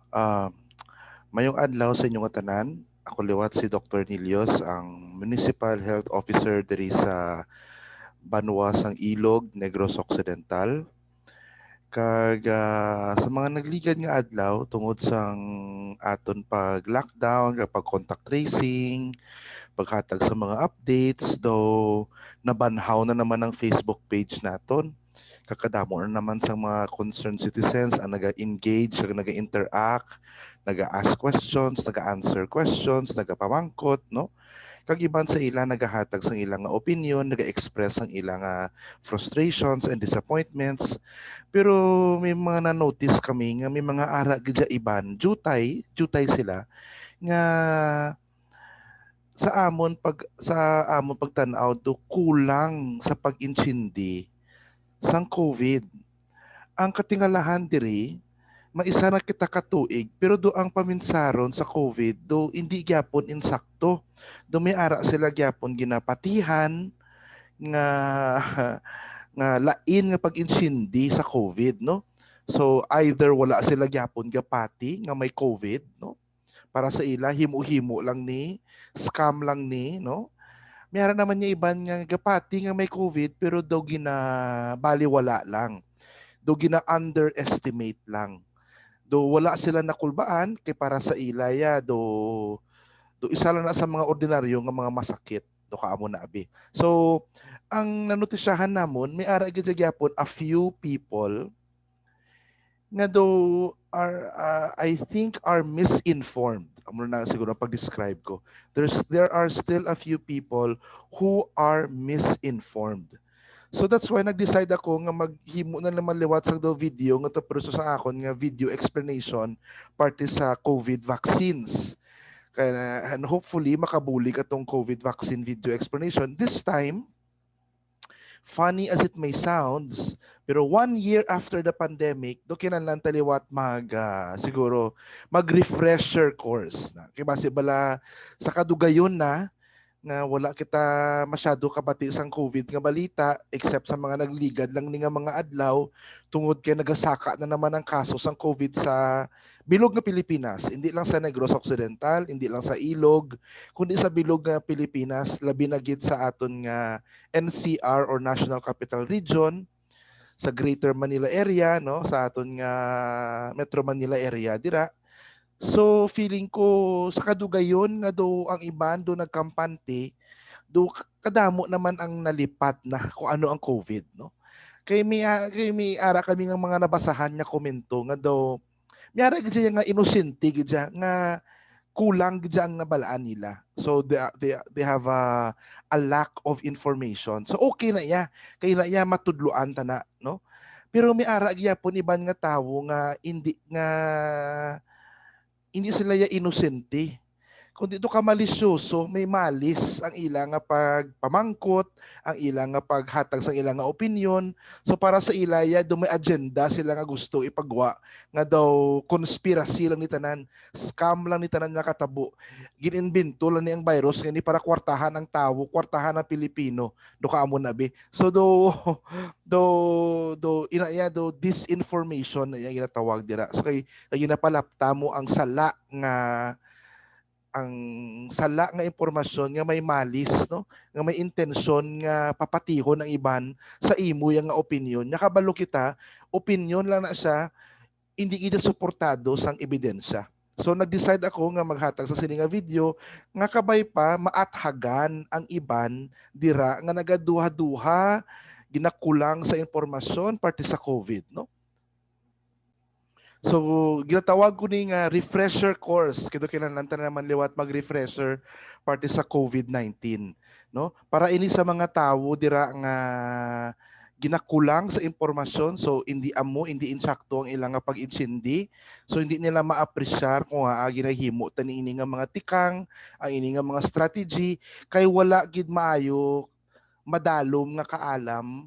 Ah, mayong adlaw sa inyong tanan. Ako liwat si Dr. Nilios, ang Municipal Health Officer diri sa Banwa sang Ilog, Negros Occidental. Sa mga nagligad nga adlaw tungod sang aton pag-lockdown, pag contact tracing, paghatag sa mga updates, though nabanhaw na naman ang Facebook page naton. Kakadamo na naman sa mga concerned citizens ang naga-engage, naga-interact, naga-ask questions, naga-answer questions, naga-pamangkot, no? Kag iban sa ila nagahatag sang ilang nga opinion, naga-express ang ilang frustrations and disappointments. Pero may mga na-notice kami nga may mga ara gid iban, jutay sila nga sa amon pagtan-aw do kulang sa pag-intindi sang COVID. Ang katingalahan diri, maisa na kita katuig, pero do ang paminsaron sa COVID, do hindi gyapon insakto. Do may ara sila gyapon ginapatihan nga nga lain nga pag-insindi sa COVID, no? So either wala sila gyapon gapati nga may COVID, no? Para sa ila himo-himo lang ni, scam lang ni, no? Mayroon naman niya iban nga gapati nga may COVID pero daw baliwala lang. Do gina-underestimate lang. Do wala sila nakulbaan kay para sa ilaya do isa lang na sa mga ordinaryo nga mga masakit do kaamo na abi. So ang nanotisyahan namon may ara gyud gyapon a few people nga do I think are misinformed. Amo na siguro pag-describe ko. There are still a few people who are misinformed. So that's why nag-decide ako nga maghimo na naman liwat sa do video nga to proseso sa akon nga video explanation parte sa COVID vaccines. Kaya and hopefully makabuli ka tong COVID vaccine video explanation. This time, funny as it may sounds, pero 1 year after the pandemic, do kinahanglan taliwat siguro mag-refresher course na. Kaya base bala sa kadugayon na nga wala kita masyado kabati sang COVID nga balita except sa mga nagligad lang ni nga mga adlaw tungod kay nagasaka na naman ang kaso sang COVID sa bilog nga Pilipinas, hindi lang sa Negros Occidental, hindi lang sa Ilog, kundi sa bilog nga Pilipinas, labi na gid sa aton nga NCR or National Capital Region, sa Greater Manila area, no, sa aton nga Metro Manila area dira. So feeling ko sa kadugayon nga do ang iban do nagkampante, do kadamo naman ang nalipat na kung ano ang COVID, no. Kay may ara kami nga mga nabasahan nga komento nga do may ara gid siya nga inosente gid siya nga kulang gid ang nabalaan nila. So they have a lack of information. So okay na iya, kay na iya matudloan ta na, no. Pero may ara gyapon iban nga tawo nga hindi sila ya inosente. Kung dito ka malisyoso, may malis ang ilang nga pagpamangkot, ang ilang nga paghatag sa ilang nga opinion. So para sa ilaya, do may agenda sila nga gusto ipagwa nga daw conspiracy lang ni tanan, scam lang ni tanan nga katabo. Gininbento lang ni ang virus nga ni para kwartahan ang tawo, kwartahan ang Pilipino. Do kaamo na be. So do do disinformation na yung ginatawag dira. So kay ginapalapta mo ang sala nga impormasyon nga may malis, no, nga may intensyon nga papatihon ang iban sa imo yang nga opinion nya kabalo kita opinion lang na siya, hindi kita suportado sang ebidensya. So nag-decide ako nga maghatag sa sini nga video nga kabay pa maathagan ang iban dira nga nagaduha-duha ginakulang sa impormasyon parte sa COVID, no. So, ginatawag ko ni nga refresher course. Kaya kinahanglan ta naman liwat mag-refresher parte sa COVID-19, no? Para ini sa mga tawo dira nga ginakulang sa impormasyon, so hindi insakto ang ilang nga pag-insindi. So hindi nila ma-appreciate kung ginahimo tani ini nga mga tikang, ang ini nga mga strategy kay wala gid maayo madalom nga kaalam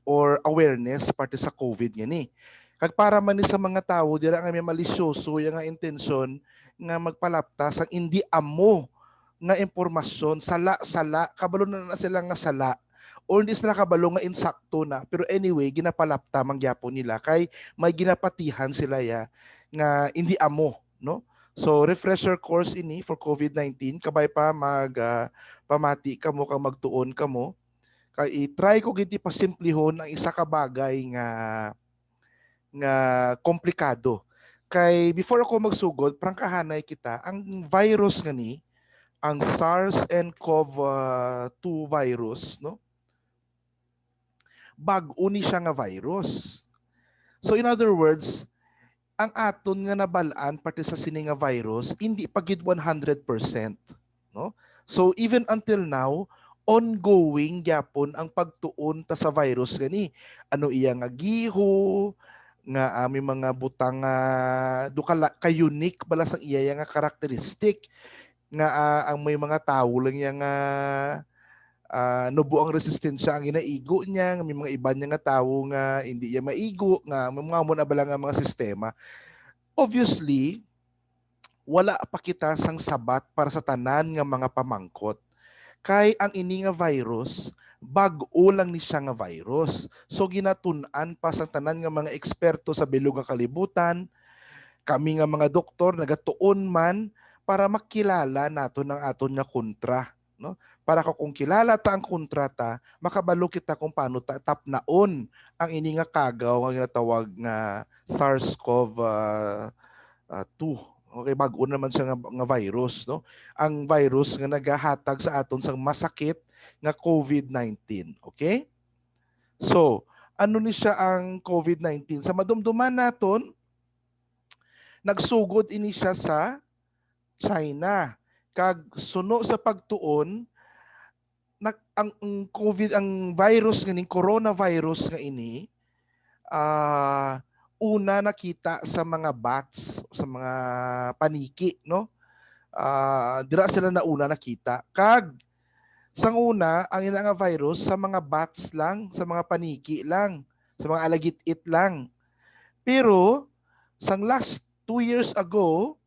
or awareness parte sa COVID nga ni. Kag para man ni sa mga tawo dira nga may malisyoso yang nga intensyon nga magpalaptas ang hindi amo nga impormasyon, sala kabalo na sila nga sala or hindi sila kabalo nga insakto na, pero anyway ginapalapta mangyapon nila kay may ginapatihan sila ya nga hindi amo, no? So refresher course ini for COVID-19 kabay pa pamati kamo kang magtuon kamo kay i-try ko gid pasimplihon ang isa ka bagay nga komplikado. Kay before ako magsugod, prangkahanay kita, ang virus nga ni, ang SARS and CoV-2 virus, no? Bag-o ni siya nga virus. So in other words, ang aton nga nabalaan pati sa sini nga virus, hindi pa gid 100%, no? So even until now, ongoing gyapon ang pagtuon ta sa virus gani. Ano iya nga giho, nga may mga butang ka unique bala sa iya nga karakteristik nga ang may mga tawo lang yang nubo ang resistensya ang ginaigo niya, may mga iba niya nga tawo nga hindi niya maigo nga mga mo na bala nga mga sistema. Obviously, wala pa kita sang sabat para sa tanan nga mga pamangkot. Kay ang ini nga virus, bag-o lang ni siya nga virus. So ginatun-an pa sa tanan nga mga eksperto sa bilog nga kalibutan, kami nga mga doktor nagatuon man para makilala naton ang aton nga kontra, no? Para kung kilala ta ang kontra ta, makabalo kita kung paano ta tapnaon ang ini nga kagaw nga ginatawag nga SARS-CoV-2. Okay, bag-o naman siya nga virus, no? Ang virus nga nagahatag sa aton sang masakit nga COVID-19, okay? So, ano ni siya ang COVID-19? Sa madumduman naton, nagsugod ini siya sa China. Kag suno sa pagtuon, ang COVID, ang virus nga ni coronavirus nga ini, una nakita sa mga bats, sa mga paniki, no? Dira sila na una nakita. Kag sang una, ang ina nga virus sa mga bats lang, sa mga paniki lang, sa mga alagit-it lang. Pero sang last 2 years ago,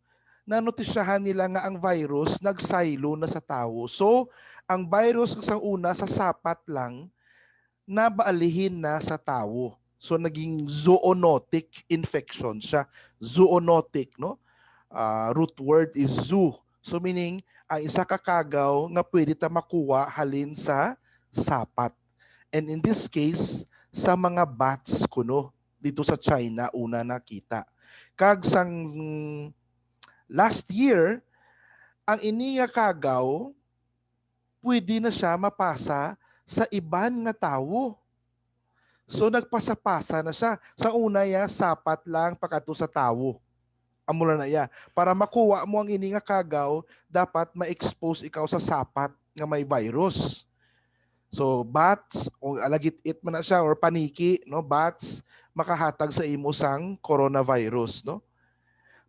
nanotisyahan nila nga ang virus nagsaylo na sa tao. So, ang virus sang una sa sapat lang nabaalihin na sa tao. So naging zoonotic infection siya. Zoonotic, no? Root word is zoo. So meaning, ang isa ka kagaw nga pwede ta makuha halin sa sapat. And in this case, sa mga bats kuno dito sa China una nakita. Kag sang last year, ang ini nga kagaw pwede na siya mapasa sa iban nga tawo. So nagpasapasa na siya. Sa una ya, sapat lang pakato sa tawo. Amula na ya. Para makuha mo ang ini nga kagaw, dapat ma-expose ikaw sa sapat nga may virus. So bats, o alagit-it man na siya, or paniki, no? Bats, makahatag sa imo sang coronavirus, no?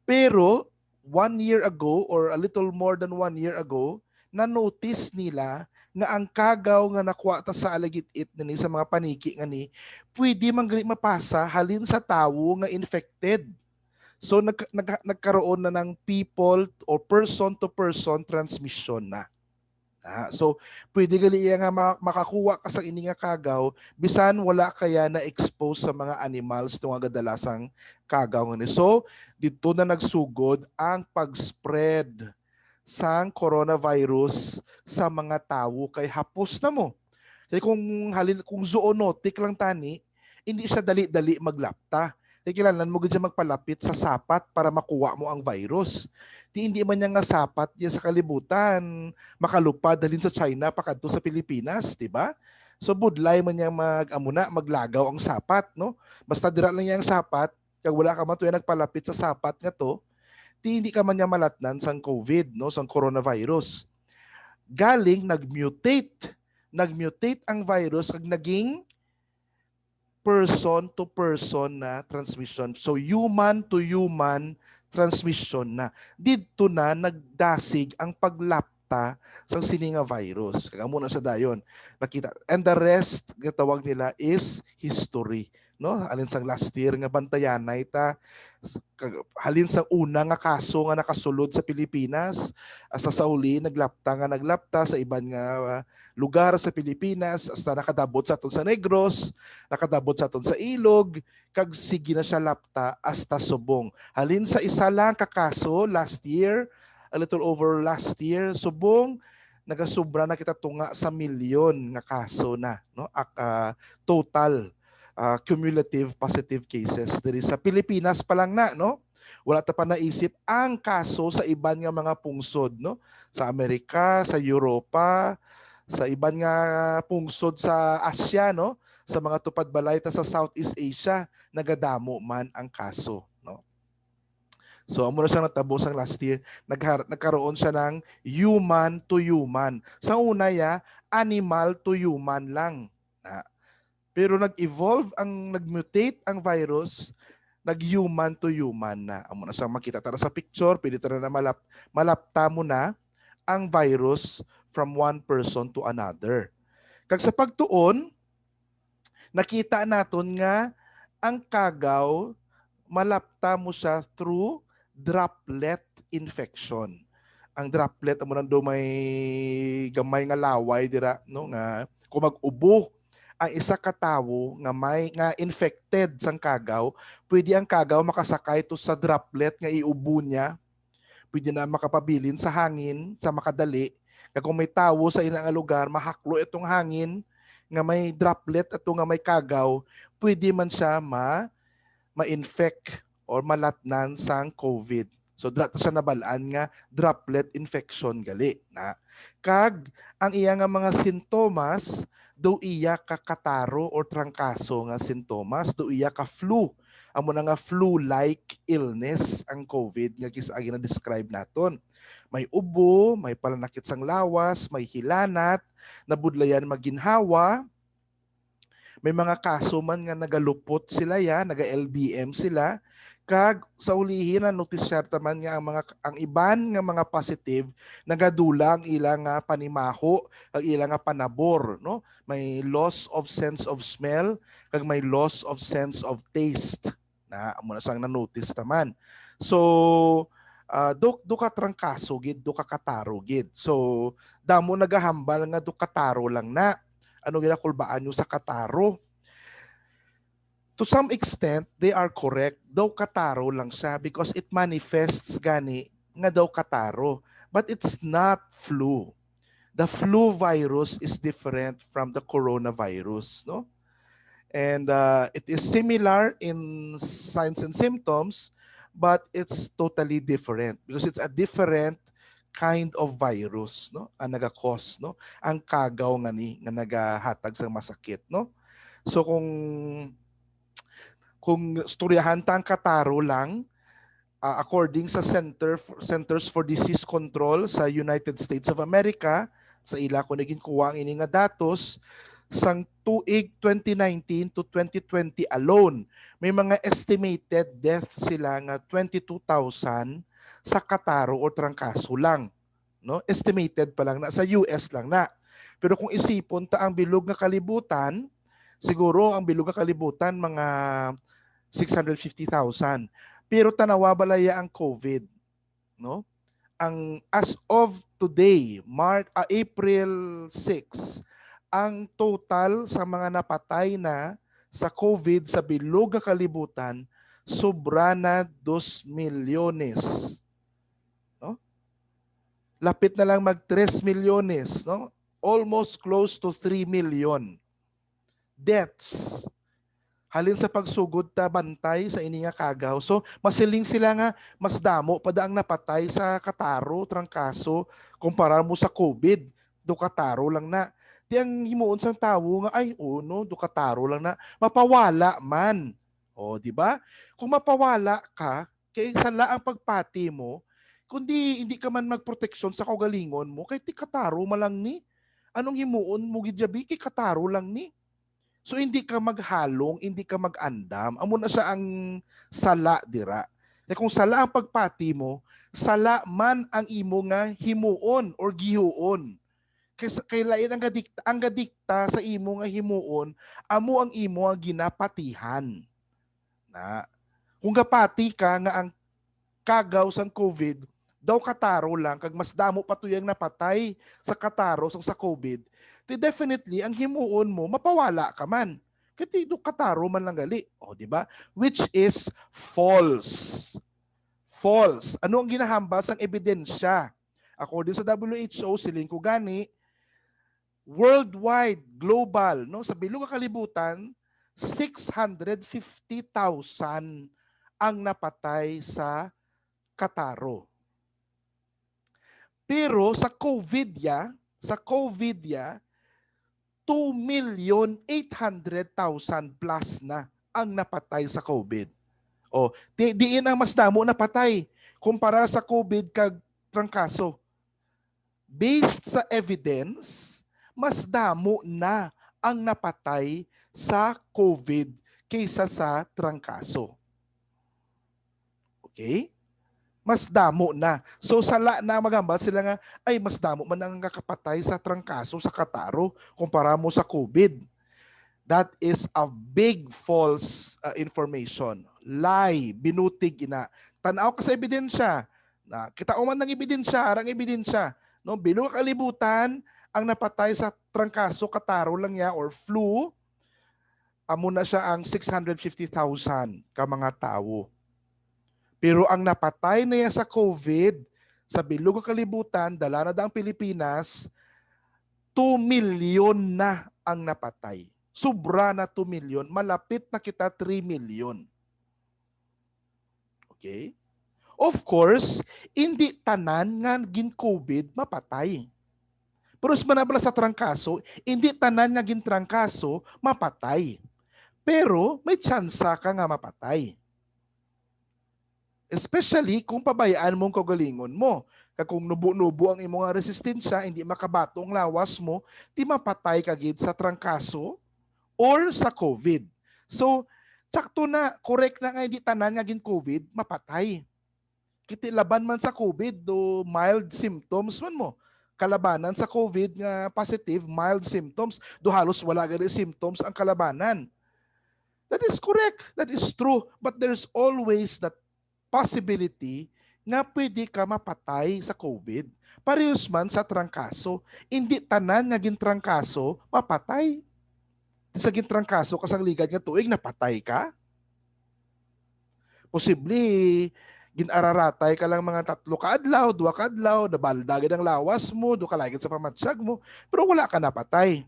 Pero 1 year ago, or a little more than 1 year ago, na-notice nila nga ang kagaw nga nakuha ta sa alagit-it ni sa mga paniki nga ni, pwede mapasa halin sa tawo nga infected. So nagkaroon na ng people or person to person transmission na. So pwede gali nga makakuha ka sa ini nga kagaw bisan wala kaya na expose sa mga animals tong nga kadalasang kagaw ni. So dito na nagsugod ang pag-spread sang coronavirus sa mga tao kay hapos na mo. Kaya kung zoonotic lang tani, hindi siya dali-dali maglapta. Kaya kailangan mo gud magpalapit sa sapat para makuha mo ang virus. Hindi man niya nga sapat diya sa kalibutan, makalupad dalhin sa China pakadto sa Pilipinas, di ba? So budlay man niya maglagaw ang sapat, no? Basta dira lang niya ang sapat, kag wala ka man tuya nagpalapit sa sapat nga to, hindi ka man niya malatnan sang COVID, no, sang coronavirus. Galing nag-mutate ang virus kag naging person to person na transmission. So human to human transmission na. Dito na nagdasig ang paglapta sang sininga virus. Kaya muna sa dayon nakita. And the rest nga tawag nila is history. no? Halin sang last year nga bantayanay ta, halin sang una nga kaso nga nakasulod sa Pilipinas, sa sauli naglapta sa iban nga lugar sa Pilipinas, hasta nakadabot sa aton sa Negros, nakadabot sa aton sa Ilog, kag sige na siya lapta hasta Subong. Halin sa isa lang ka kaso last year, a little over last year, Subong, nagasubra na kita tunga sa milyon nga kaso na, no? Total cumulative positive cases diri sa Pilipinas pa lang na, no? Wala ta pa naisip ang kaso sa iban nga mga pungsod, no? Sa Amerika, sa Europa, sa iban nga pungsod sa Asya, no? Sa mga tupad balay ta sa Southeast Asia, nagadamo man ang kaso, no? So amo na siya natabo sang last year, nagkaroon siya ng human to human. Sa una ya, animal to human lang. Pero nag-evolve nag-mutate ang virus, nag-human to human na. Amo na siyang makita tara sa picture, pwede tara na malapta mo na ang virus from one person to another. Kag sa pagtuon, nakita naton nga ang kagaw malapta mo siya through droplet infection. Ang droplet amo nando may gamay nga laway dira, no, nga kung mag-ubo ang isa ka tawo nga infected sang kagaw, pwede ang kagaw makasakay to sa droplet nga iubo niya, pwede na makapabilin sa hangin sa makadali. Kaya kung may tawo sa ilang lugar, mahaklo itong hangin nga may droplet at nga may kagaw, pwede man siya ma-infect or malatnan sang COVID. So drat siya nabalaan nga droplet infection gali na. Kag ang iya nga mga sintomas do iya ka kataro or trangkaso nga sintomas, do iya ka flu. Amo na nga flu-like illness ang COVID nga agi na describe naton. May ubo, may palanakit sang lawas, may hilanat, nabudlayan maginhawa, may mga kaso man nga nagalupot sila ya, naga-LBM sila, kag sa ulihin na notice man nga ang iban nga mga positive nagadulang ilang nga panimaho, ang ilang nga panabor, no? May loss of sense of smell, kag may loss of sense of taste. Na amo na sang na-notice naman. So do ka trangkaso gid, do ka kataro gid. So damo nagahambal nga do kataro lang na. Ano ginakulbaan nyo sa kataro? To some extent, they are correct. Daw kataro lang siya because it manifests gani nga daw kataro. But it's not flu. The flu virus is different from the coronavirus, no? And it is similar in signs and symptoms, but it's totally different because it's a different kind of virus, no? Ang naga-cause, no? Ang kagaw nga nagahatag sa masakit, no? So kung istoryahan tang kataro lang, according sa Centers for Disease Control sa United States of America, sa ila ko naging kuwang ini nga datos, sang tuig 2019 to 2020 alone, may mga estimated deaths sila nga 22,000 sa kataro o trangkaso lang. No? Estimated pa lang na, sa US lang na. Pero kung isipon ta ang bilog nga kalibutan, siguro ang bilog nga kalibutan mga 650,000. Pero tanawa balaya ang COVID, no? Ang as of today, April 6, ang total sa mga napatay na sa COVID sa bilog nga kalibutan sobra na 2 milyones. No? Lapit na lang mag 3 milyones, no? Almost close to 3 million deaths. Halin sa pagsugod ta bantay sa ini nga kagaw. So masiling sila nga mas damo pada ang napatay sa kataro, trangkaso kumpara mo sa COVID, do kataro lang na. Di ang himuon sang tawo nga ay no, do kataro lang na, mapawala man. O di ba? Kung mapawala ka, kay sala ang pagpati mo, kundi hindi ka man magproteksyon sa kaugalingon mo, kay ti kataro malang ni. Anong himuon mo gidyabi kay kataro lang ni? So hindi ka maghalong, hindi ka mag-andam. Amo na siya ang sala dira. E kung sala ang pagpati mo, sala man ang imo nga himuon or gihuon. kay lain ang gadikta sa imo nga himuon, amo ang imo nga ginapatihan. Na kung gapati ka nga ang kagaw sang COVID, daw kataro lang, kag mas damo pa tuyang napatay sa kataro sang sa COVID, di definitely ang himuon mo, mapawala ka man. Kasi do kataro man lang gali. O, di ba? Which is false. False. Ano ang ginahambal sang ebidensya? According sa WHO, siling ko gani, worldwide, global, no, sa bilog kalibutan, 650,000 ang napatay sa kataro. Pero sa COVID 2,800,000 plus na ang napatay sa COVID. O, diin ang mas damo napatay kumpara sa COVID kag trangkaso. Based sa evidence, mas damo na ang napatay sa COVID kaysa sa trangkaso. Okay? Mas damo na. So sala na magambal sila nga, ay mas damo man ang kakapatay sa trangkaso, sa kataro, kumpara mo sa COVID. That is a big false information. Lie, binutig ina. Tanaw ka sa ebidensya. Kita man ng ebidensya, arang ebidensya. No, bilog kalibutan, ang napatay sa trangkaso, kataro lang ya, or flu, amo na siya ang 650,000 ka mga tao. Pero ang napatay na yan sa COVID, sa bilog kalibutan, dala na ang Pilipinas, 2 million na ang napatay. Sobra na 2 million. Malapit na kita 3 million. Okay? Of course, hindi tanan nga gin COVID mapatay. Pero sa manabala sa trangkaso, hindi tanan nga gin trangkaso mapatay. Pero may tsansa ka nga mapatay. Especially kung pabayaan mong kagalingon mo. Kung nubo-nubo ang imong resistensya, hindi makabato ang lawas mo, di mapatay kagid sa trangkaso or sa COVID. So, sakto na, correct na nga hindi tanan nga gin COVID, mapatay. Kiti laban man sa COVID, do mild symptoms man mo. Kalabanan sa COVID nga positive, mild symptoms, do halos wala gani symptoms ang kalabanan. That is correct, that is true, but there's always that possibility nga pwede ka mapatay sa COVID. Parehas man sa trangkaso, hindi tanan nga gintrangkaso mapatay. Sa gintrangkaso kasang ligad nga tuig napatay ka. Posible ginararatay ka lang mga 3 kaadlaw, 2 kaadlaw, nabaldagin ang lawas mo, do kalagit sa pamatsyag mo, pero wala ka napatay.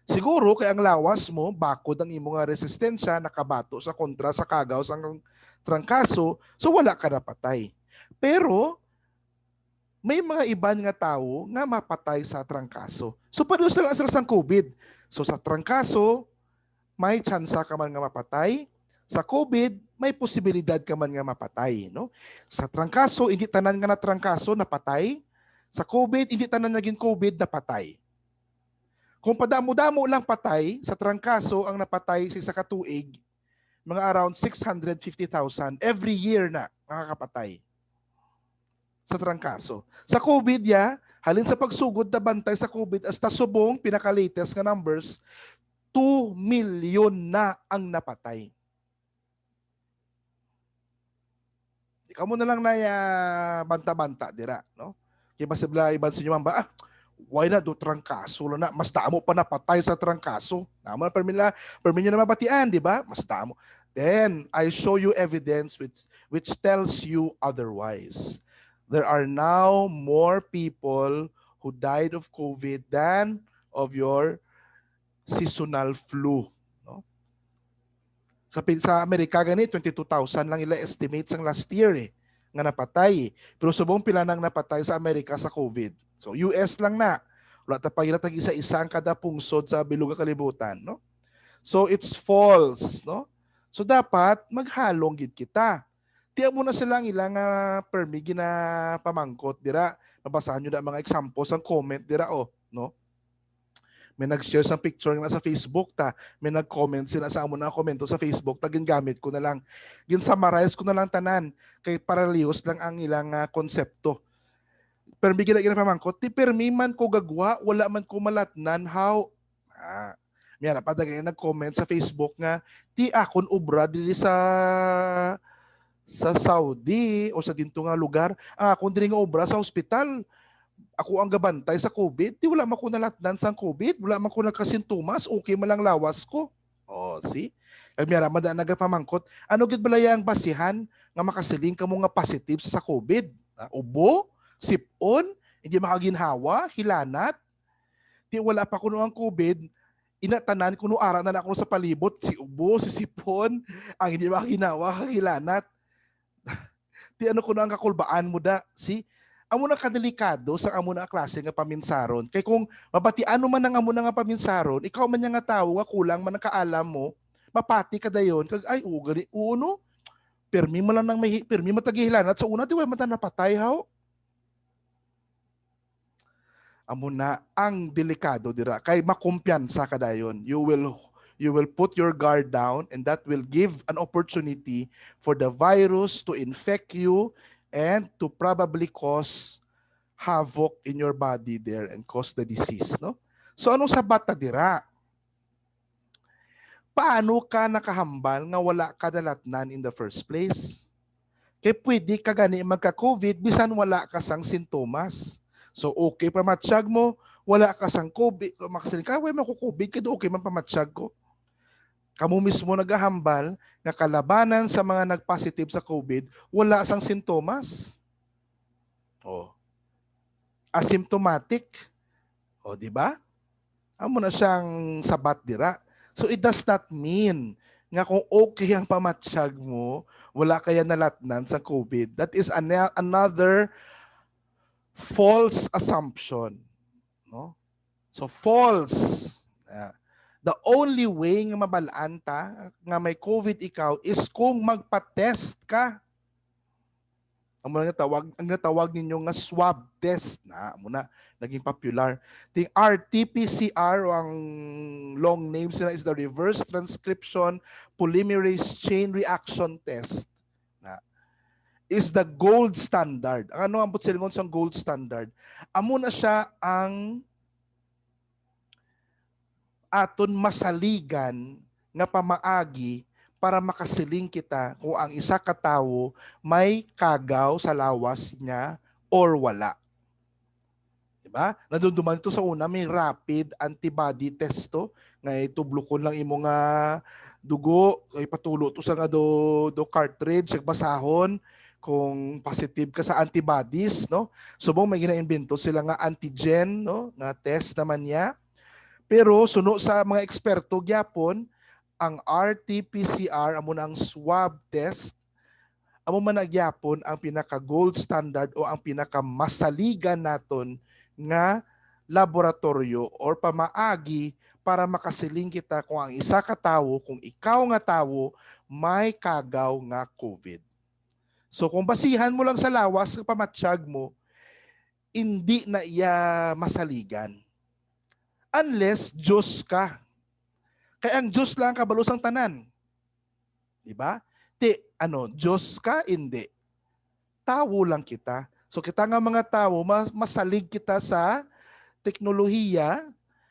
Siguro kay ang lawas mo, bakod ang imong resistensya, nakabato sa kontra sa kagaw sa trangkaso, so wala ka napatay. Pero may mga iban nga tao nga mapatay sa trangkaso. So pareho sila sa COVID. So sa trangkaso, may tsansa ka man nga mapatay. Sa COVID, may posibilidad ka man nga mapatay. No? Sa trangkaso, hindi tanan nga na trangkaso napatay. Sa COVID, hindi tanan naging COVID napatay. Kung padamo-damo lang patay, sa trangkaso, ang napatay sa isa katuig, mga around 650,000 every year na nakakapatay sa trangkaso. Sa COVID, halin sa pagsugod na bantay sa COVID, hasta subong, pinaka-latest nga numbers, 2 million na ang napatay. Ikaw mo na lang na banta-banta, dira. No? Kaya ba sabla iban sa inyo ba, why na do trangkaso na mas damo pa napatay sa trangkaso. Naman permila na mabatian, di ba? Mas damo. Then I show you evidence which tells you otherwise. There are now more people who died of COVID than of your seasonal flu. No? Sa Amerika gani 22,000 lang ila estimates ang last year nga napatay. Pero subong pila nang napatay sa Amerika sa COVID. So US lang na. Wala ta pa tag isa-isa ang kada pungsod sa bilog kalibutan, no? So it's false, no? So dapat maghalong gid kita. Tiya mo na silang ilang permi gina pamangkot dira. Mabasahan niyo na mga examples ang comment dira no? May nag-share sa picture na sa Facebook may nag-comment sila sa amo na komento sa Facebook gingamit ko na lang. Gin-summarize ko na lang tanan kay parehas lang ang ilang konsepto. Permi gina pamangkot, ti permi man ko gagwa, wala man ko malatnan, how? Mira, padagay nag-comment sa Facebook nga, ti akon ubra dili sa Saudi o sa dinto nga lugar, ang akon diri nga obra sa ospital. Ako ang gabantay sa COVID, di wala man ko nalatnan sa COVID, wala man ko nagkasintomas, okay man lang lawas ko. Oh, see? Kag mira mada nagapamangkot, ano gid balaya ang basihan nga makasiling kamo nga positive sa COVID? Ubo, sipon, hindi makaginhawa, hilanat. Di wala pa kuno ang COVID, inatanan kuno ara na ako sa palibot, si ubo, si sipon, ang hindi makaginawa, hilanat. Di ano kuno ang kakulbaan mo da, see? Amo na kadelikado sa amo na klase nga paminsaron. Kay kung mabatian man ang amo na nga paminsaron, ikaw man nga tawo nga kulang man ang kaalam mo, mapati ka dayon kag ay ugari uno. Permi mo lang nang may permi matagihilan at sa una di way mata napatay haw. Amo na ang delikado dira kay makumpiyansa ka dayon. You will put your guard down and that will give an opportunity for the virus to infect you and to probably cause havoc in your body there and cause the disease, no? So anong sabat ta dira? Paano ka nakahambal nga wala ka dalatnan in the first place? Kay pwede ka gani magka-COVID bisan wala ka sang sintomas. So okay pa matsyag mo, wala ka sang COVID, makasaling ka, way maku-COVID, kaya okay man pamatsyag ko. Kamu mismo naghahambal nga kalabanan sa mga nag-positive sa COVID, wala sang sintomas. Oh. Asymptomatic. O, di ba? Amo na siyang sabat dira. So it does not mean nga kung okay ang pamatsyag mo, wala kaya nalatnan sa COVID. That is another false assumption. No? So false. The only way nga mabalaan ta nga may COVID ikaw is kung magpa-test ka. Ang natawag ninyo nga swab test na muna naging popular. Ting RT-PCR o ang long name sila is the reverse transcription polymerase chain reaction test. Na is the gold standard. Ang ano ang putsilngon sa gold standard? Amo na siya ang aton masaligan nga pamaagi para makasiling kita kung ang isa ka tawo may kagaw sa lawas niya or wala. Diba? Nadunduman ito sa una, may rapid antibody test to. Ngay tublukon lang imo nga dugo, ay patulo to sa nga do cartridge, basahon kung positive ka sa antibodies, no? Subong may ginaimbento sila nga antigen, no? Nga test naman niya. Pero suno sa mga eksperto gyapon, ang RT-PCR amo na ang swab test, amo man nagyapon ang pinaka gold standard o ang pinaka masaligan naton nga laboratorio or pamaagi para makasiling kita kung ang isa ka tawo, kung ikaw nga tawo may kagaw nga COVID. So kung basihan mo lang sa lawas ng pamatsyag mo, hindi na iya masaligan. Unless Diyos ka. Kaya ang Diyos lang kabalos ang tanan. Diba? Diyos ka? Hindi. Tawo lang kita. So kita nga mga tao, masalig kita sa teknolohiya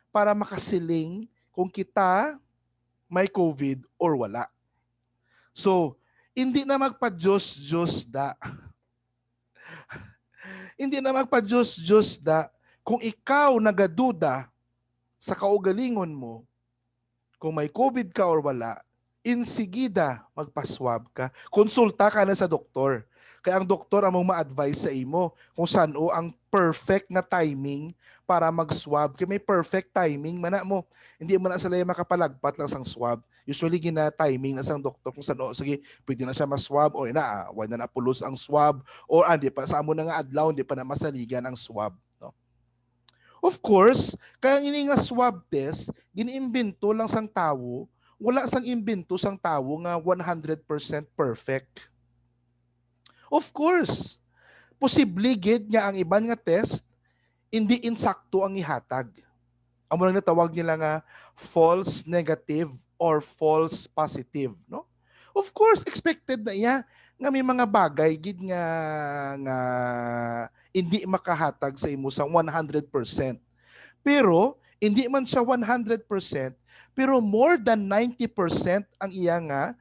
para makasiling kung kita may COVID or wala. So, hindi na magpa-Diyos da. Hindi na magpa-Diyos da. Kung ikaw nagaduda sa kaugalingon mo, kung may COVID ka or wala, insigida magpa-swab ka. Konsulta ka na sa doktor. Kaya ang doktor among ma-advise sa imo kung saan ang perfect na timing para mag-swab. Kaya may perfect timing, mana mo. Hindi mo na sila makapalagpat lang sang swab. Usually, gina-timing na sang doktor kung saan, sige, pwede na siya ma-swab o why na napulos ang swab o di pa, sa amo na nga adlaw, hindi pa na masaligan ang swab. No? Of course, kaya ini nga swab test, giniimbento lang sang tawo, wala sang imbento sang tawo nga 100% perfect. Of course, posible gid nga ang iban nga test hindi insakto ang ihatag. Amo lang natawag nila nga false negative or false positive, no? Of course, expected na iya nga may mga bagay gid nga hindi makahatag sa imo sang 100%. Pero hindi man siya 100%, pero more than 90% ang iya nga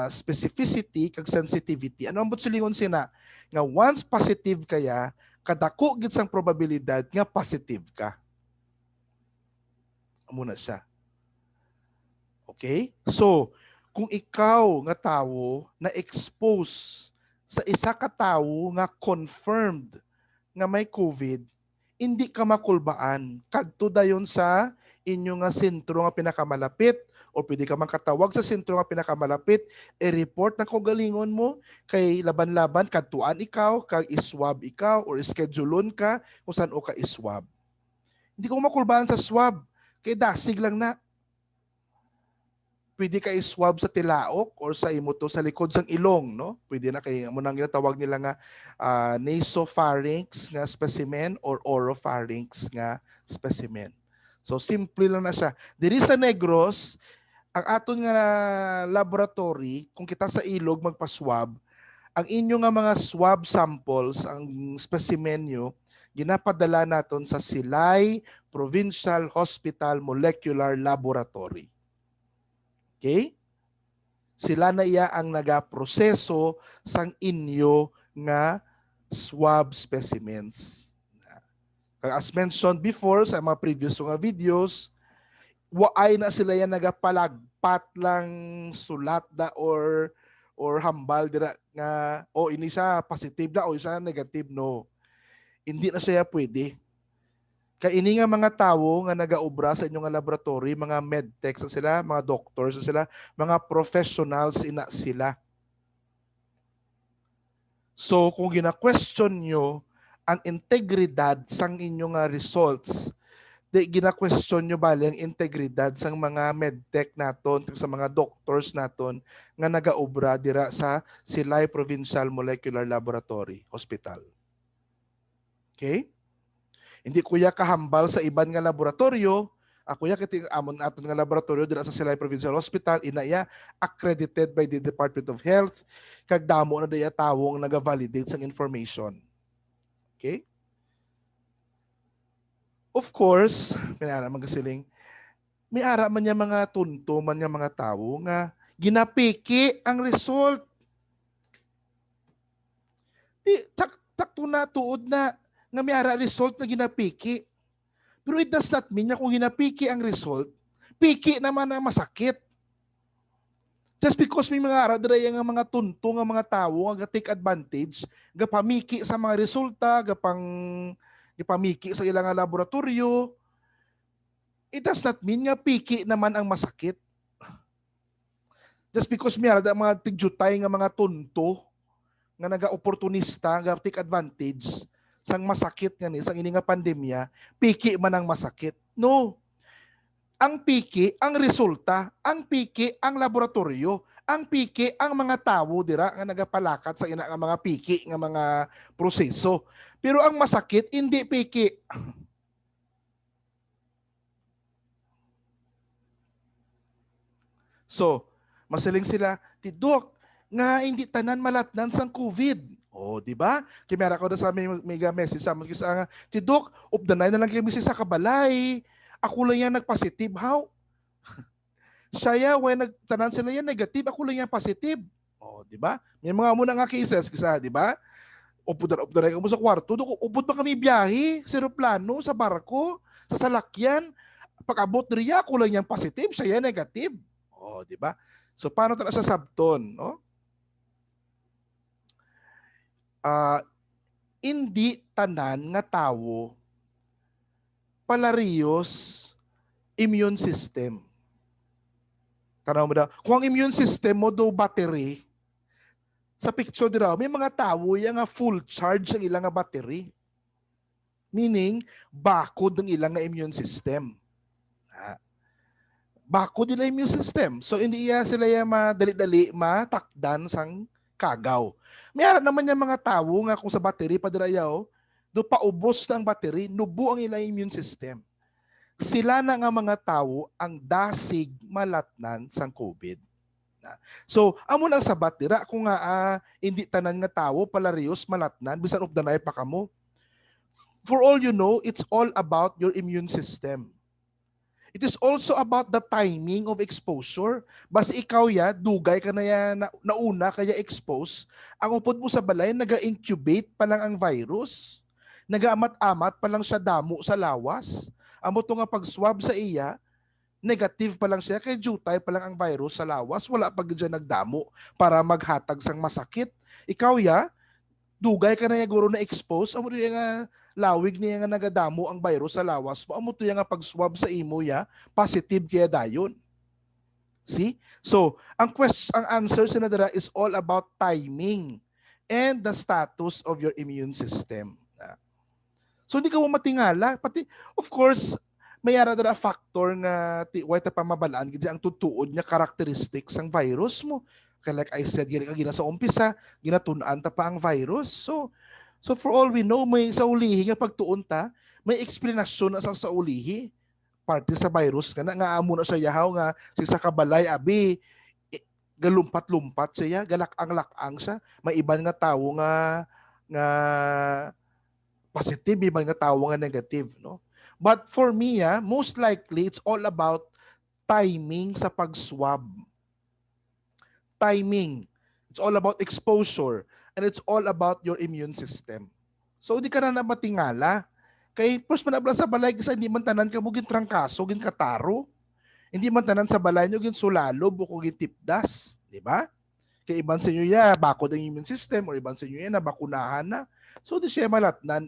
specificity kag sensitivity. Ano ang silingon sina nga once positive kaya, kadako gid sang probabilidad nga positive ka. Amo na siya. Okay? So, kung ikaw nga tawo na expose sa isa ka tawo nga confirmed nga may COVID, hindi ka makulbaan. Kadto dayon sa inyo nga sentro nga pinakamalapit o pwede ka makatawag sa sentro nga pinakamalapit, i-report na kaugalingon mo kay laban-laban kadtuan ikaw, kag iswab ikaw or scheduleon ka kung saan o ka iswab. Hindi ko makulbaan sa swab kay dasig lang na. Pwede ka i-swab sa tilaok or sa imo to sa likod sang ilong, no? Pwede na kay mo nang ginatawag nila nga nasopharynx nga specimen or oropharynx nga specimen. So simple lang na siya. Diri sa Negros, ang aton nga laboratory, kung kita sa ilog magpa-swab, ang inyo nga mga swab samples, ang specimen nyo, ginapadala naton sa Silay Provincial Hospital Molecular Laboratory. Okay? Sila na iya ang nagaproseso sang inyo nga swab specimens. As mentioned before sa mga previous nga videos, waay na sila yan nagapalagpat lang sulat da or hambal dira nga ini siya positive na o siya negative, no. Hindi na siya pwede. Kaya ini nga mga tawo nga nagaobra sa inyong laboratory, mga medtech sa sila, mga doctors sa sila, mga professionals ina sila. So kung gina-question nyo ang integridad sang inyong results, di gina-question nyo bali ang integridad sang mga medtech naton, sa mga doctors naton nga nagaobra dira sa Silay Provincial Molecular Laboratory Hospital. Okay? Hindi kuya kahambal sa iban nga laboratorio, ako ya kiti amon aton nga laboratorio dira sa Silay Provincial Hospital, inaya accredited by the Department of Health, kag damo na daya tawo nga naga-validate sang information. Okay? Of course, may ara man kasiling, may ara man niya mga tunto man niya mga tawo nga ginapiki ang result. Di takto na tuod na nga may ara result na ginapiki. Pero it does not mean na kung ginapiki ang result, piki naman ang masakit. Just because may mga ara dira nga mga tunto nga mga tawo nga take advantage, nga pamiki sa mga resulta, gapamiki sa ilang laboratorio, it does not mean nga piki naman ang masakit. Just because may ara mga tigjutay nga mga tunto nga naga-opportunista, nga take advantage sang masakit nga ni, sang ini nga pandemya, piki man ang masakit. No. Ang piki, ang resulta, ang piki, ang laboratorio, ang piki, ang mga tawo dira nga nagapalakat sa ina nga mga piki nga mga proseso. Pero ang masakit, hindi piki. So, masiling sila, tidok, nga hindi tanan malatnan sang COVID. Oh, di ba? Kimera ko na sa mega message sa mga nga, tidok, updanay na lang kami sa kabalay. Ako lang yan nag-positive. How? Siya when nagtanan sila yan negative, ako lang yan positive. Oh, di ba? May mga muna nga cases kisa, di ba? Updan ka mo sa kwarto, upod pa kami biyahe sa aeroplano, sa barko, sa salakyan. Pag-abot niya, ako lang yan positive, siya yan negative. Oh, di ba? So paano ta sa sabton, no? Hindi tanan nga tawo palariyos immune system. Tanaw mo daw, kung ang immune system mo do battery, sa picture dira, may mga tawo yang nga full charge ang ilang nga battery. Meaning, bakod ng ilang nga immune system. Bakod nila immune system. So, hindi sila yung madali-dali matakdan sang kagaw. Mayroon naman yung mga tawo nga kung sa battery padirayaw, do paubos ng battery, nubo ang ilang immune system. Sila na nga mga tawo ang dasig malatnan sang COVID. So, amo lang sabat dira kung nga hindi tanan nga tawo palarios malatnan bisan ug danay pa kamo. For all you know, it's all about your immune system. It is also about the timing of exposure. Basta ikaw dugay ka na nauna kaya expose, ang upod mo sa balay, naga-incubate pa lang ang virus. Nagaamat-amat pa lang siya damo sa lawas. Amo to nga pag-swab sa iya, negative pa lang siya, kaya jutay pa lang ang virus sa lawas, wala pa dyan nagdamo para maghatag sang masakit. Ikaw dugay ka na guro na expose, amo rin nga lawig niya nga nagadamo ang virus sa lawas mo, amo to nga pag-swab sa imo positive kaya dayon. See? So, ang answer sa nadara is all about timing and the status of your immune system. So, hindi ka mo matingala. Pati, of course, may ara factor nga why ta pamabalaan gid ang tutuod nga characteristics ng virus mo. Kaya like I said, gina sa umpisa, ginatun-an ta pa ang virus. So for all we know, may sa ulihi nga pagtuon ta, may explanation na sa ulihi. Parte sa virus nga amo na siya yahaw nga sa kabalay abi galumpat-lumpat siya, galak-ang-lak-ang siya. May iban nga tawo nga positive, iban nga tawo nga negative, no? But for me, most likely it's all about timing sa pag-swab. Timing. It's all about exposure. And it's all about your immune system. So, di ka na matingala. Kay, pus manabla sa balay, kasi hindi man tanan ka mo trangkaso, kataro. Hindi man tanan sa balay nyo, sulalob, o tipdas. Di ba? Kay iban sa inyo bakod ang immune system, or iban sa inyo nabakunahan na. So, di siya malatnan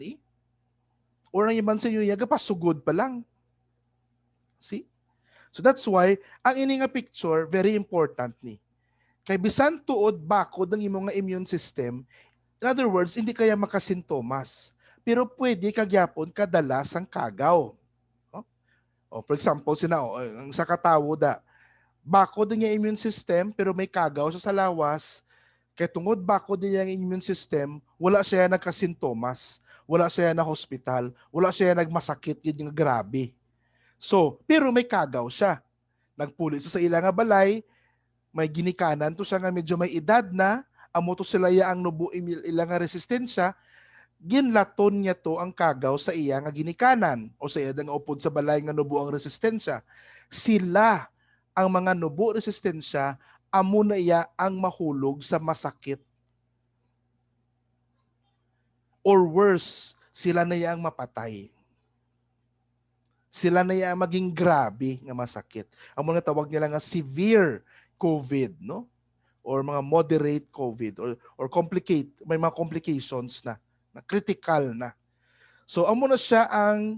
Or ang iban sa inyo gapasugod pa lang. See? So, that's why, ang ini nga picture, very important ni. Kay bisan tuod bakod ang imong nga immune system, in other words, hindi kaya makasintomas. Pero pwede kagyapon kadalas ang kagaw. For example, ang sa katawo bakod ang immune system pero may kagaw sa lawas, kay tungod bakod niya ang immune system, wala siya nagkasintomas, wala siya na hospital, wala siya nagmasakit yung grabe. So, pero may kagaw siya. Nagpuli sa ilang nga balay, may ginikanan to siya nga medyo may edad na, amo to sila ang nubo ilang nga resistensya, ginlaton niya to ang kagaw sa iya nga ginikanan o sa iya nga upod sa balay nga nubo ang resistensya. Sila ang mga nubo resistensya, amo na iya ang mahulog sa masakit. Or worse, sila na iya ang mapatay. Sila na iya ang maging grabe nga masakit. Ang mga tawag nila nga severe COVID, no? Or mga moderate COVID or may mga complications na critical na. So amo na siya ang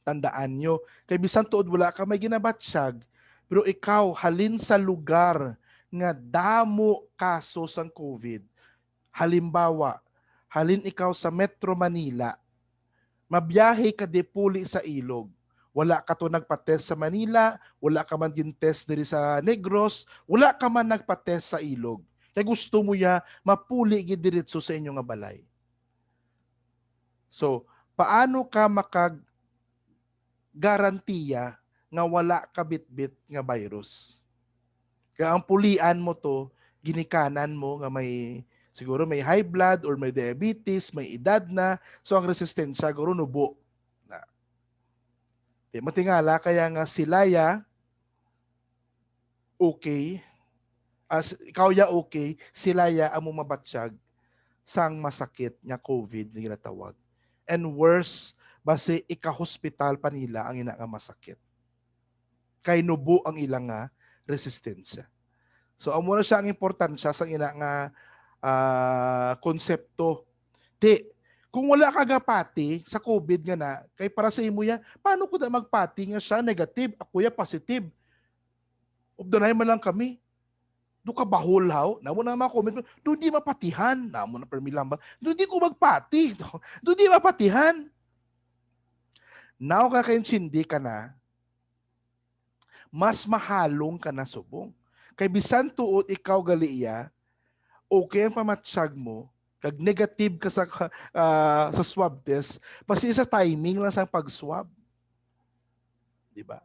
tandaan nyo. Kay bisan tuod wala ka may ginabatsyag, pero ikaw halin sa lugar nga damo kaso sang COVID. Halimbawa, halin ikaw sa Metro Manila, mabiyahe ka depuli sa ilog. Wala ka to nagpa-test sa Manila, wala ka man din test diri sa Negros, wala ka man nagpa-test sa ilog. Kaya gusto mo mapuli gid diretso sa inyong nga balay. So, paano ka makag-garantiya nga wala ka bitbit nga virus? Kaya ang pulian mo to, ginikanan mo nga siguro may high blood or may diabetes, may edad na, so ang resistensya guro nubo. Matingala kaya nga sila okay, as ikaw okay, sila amo mabatsyag sang masakit nga COVID na ginatawag. And worse, base ika-hospital pa nila ang ina nga masakit. Kay nubo ang ilang nga resistensya. So amo na siya ang importansya sang ina nga konsepto. Kung wala ka gapati sa COVID nga na, kay para sa imo paano ko na magpati nga siya negative, ako positive. Ubdanay man lang kami. Do ka bahol haw, namo na ma-comment, do di mapatihan, namo na permilamba. Do di ko magpati, do di mapatihan. Now kakaintindi ka na, mas mahalong ka na subong. Kay bisan tuod ikaw galiya, okay ang pamatsyag mo, kag negative ka sa swab test, basta sa timing lang sa pag-swab. Di ba?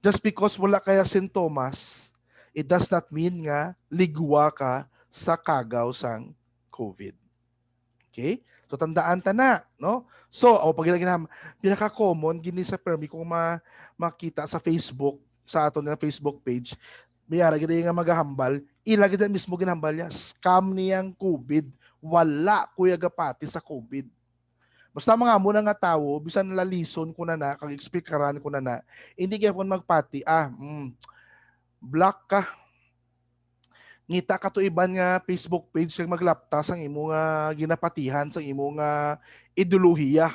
Just because wala kaya sintomas, it does not mean nga ligwa ka sa kagaw sang COVID. Okay? So tandaan ta na, no? So, pag pinaka-common gini sa permi kung makita sa Facebook, sa aton nga Facebook page, mayara gid nga magahambal, ila gid mismo ginhambal niya, scam niyang COVID. Wala kuya gapati sa COVID. Basta mga mo nga tawo, bisan lalison ko na kag explikaran ko na, hindi gyapon magpati, black ka, ngita ka to iban nga Facebook page kag maglaptas ang imo nga ginapatihan sa imo nga ideolohiya.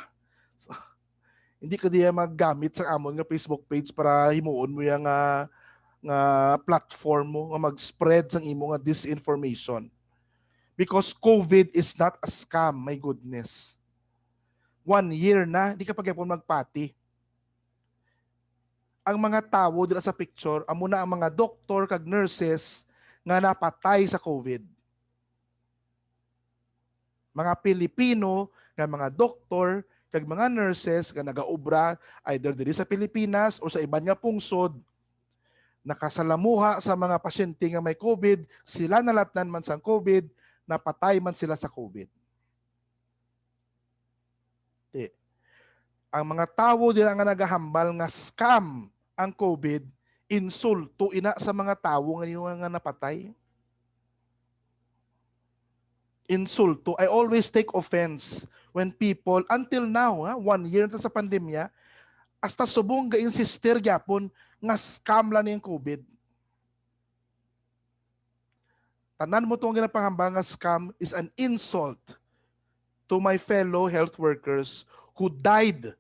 Hindi ka diya maggamit sa amon nga Facebook page para himuon mo yang nga platform mo nga mag-spread sang imo nga disinformation. Because COVID is not a scam, my goodness. 1 year na, di ka pagyapon magpati. Ang mga tawo dira sa picture, amo na ang mga doktor kag nurses nga napatay sa COVID. Mga Pilipino nga mga doktor kag mga nurses nga nagaobra either diri sa Pilipinas o sa iban nga pungsod, nakasalamuha sa mga pasyente nga may COVID, sila nalatnan man sa COVID, napatay man sila sa COVID. Ang mga tawo dira nga nagahambal nga scam ang COVID, insulto ina sa mga tawo nga napatay. Insulto. I always take offense when people, until now, 1 year na sa pandemya, hasta subong ga-insister gyapon nga scam lang yung COVID. Tanan mo itong ginapangamba nga scam is an insult to my fellow health workers who died